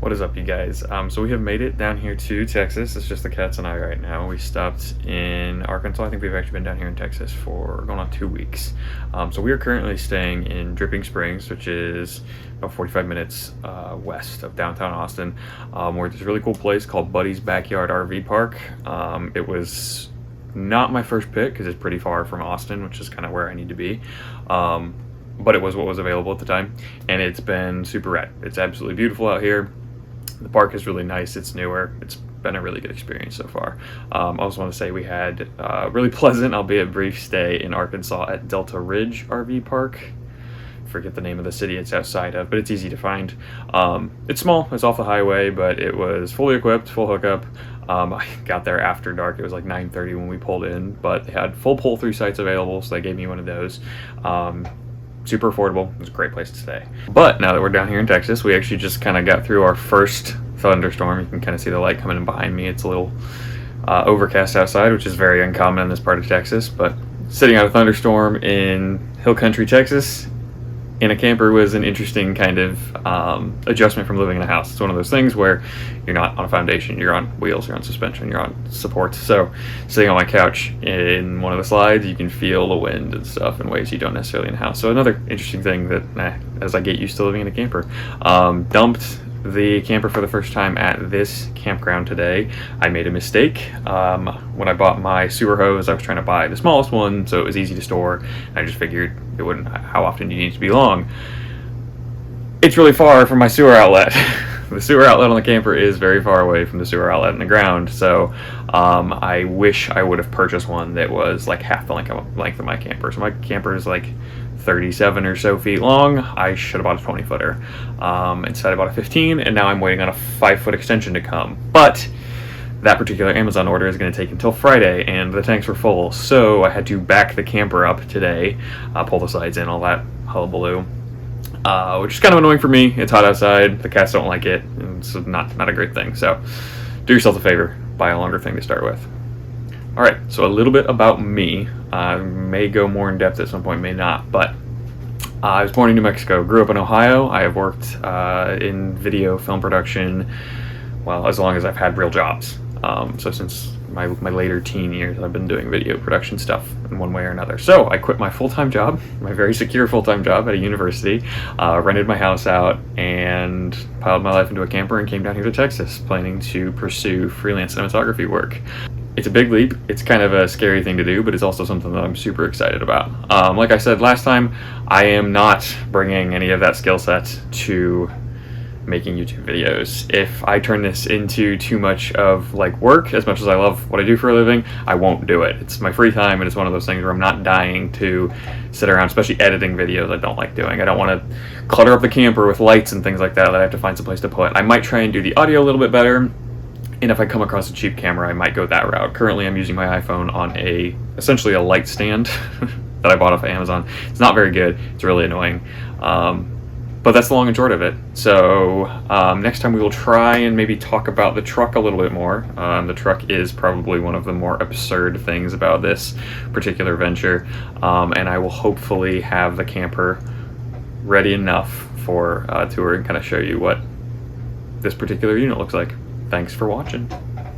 What is up, you guys? So we have made it down here to Texas. It's just the cats and I right now. We stopped in Arkansas. I think we've actually been down here in Texas for going on 2 weeks. So we are currently staying in Dripping Springs, which is about 45 minutes west of downtown Austin, where there's a really cool place called Buddy's Backyard RV Park. It was not my first pick because it's pretty far from Austin, which is kind of where I need to be. But it was what was available at the time, and it's been super rad. It's absolutely beautiful out here. The park is really nice. It's newer. It's been a really good experience so far. I also want to say we had a really pleasant, albeit brief, stay in Arkansas at Delta Ridge RV Park. Forget the name of the city it's outside of, but it's easy to find. It's small. It's off the highway, but it was fully equipped, full hookup. I got there after dark. It was like 9:30 when we pulled in, but they had full pull-through sites available, so they gave me one of those. Super affordable. It was a great place to stay. But now that we're down here in Texas, we actually just kind of got through our first thunderstorm. You can kind of see the light coming in behind me. It's a little overcast outside, which is very uncommon in this part of Texas. But sitting out a thunderstorm in Hill Country, Texas, in a camper was an interesting kind of adjustment from living in a house. It's one of those things where you're not on a foundation, you're on wheels, you're on suspension, you're on support. So sitting on my couch in one of the slides, you can feel the wind and stuff in ways you don't necessarily in a house. So another interesting thing that, as I get used to living in a camper, dumped the camper for the first time at this campground today. I made a mistake. When I bought my sewer hose, I was trying to buy the smallest one so it was easy to store. I just figured it wouldn't, how often do you need to be long? It's really far from my sewer outlet. The sewer outlet on the camper is very far away from the sewer outlet in the ground, so I wish I would have purchased one that was like half the length of my camper. So my camper is like 37 or so feet long. I should have bought a 20-footer. Instead I bought a 15, and now I'm waiting on a 5-foot extension to come. But that particular Amazon order is going to take until Friday, and the tanks were full, so I had to back the camper up today, pull the sides in, all that hullabaloo. Which is kind of annoying for me. It's hot outside, the cats don't like it, and it's not a great thing. So do yourself a favor, buy a longer thing to start with. Alright, so a little bit about me. I may go more in depth at some point, may not, but I was born in New Mexico, grew up in Ohio. I have worked in video film production, well, as long as I've had real jobs. So since my later teen years, I've been doing video production stuff in one way or another. So I quit my full-time job, my very secure full-time job at a university, rented my house out, and piled my life into a camper and came down here to Texas, planning to pursue freelance cinematography work. It's a big leap. It's kind of a scary thing to do, but it's also something that I'm super excited about. Like I said last time, I am not bringing any of that skill set to making YouTube videos. If I turn this into too much of like work, as much as I love what I do for a living, I won't do it. It's my free time, and it's one of those things where I'm not dying to sit around, especially editing videos I don't like doing. I don't want to clutter up the camper with lights and things like that I have to find some place to put. I might try and do the audio a little bit better, and if I come across a cheap camera, I might go that route. Currently, I'm using my iPhone on essentially a light stand that I bought off of Amazon. It's not very good. It's really annoying. But that's the long and short of it. So next time we will try and maybe talk about the truck a little bit more. The truck is probably one of the more absurd things about this particular venture. And I will hopefully have the camper ready enough for a tour and kind of show you what this particular unit looks like. Thanks for watching.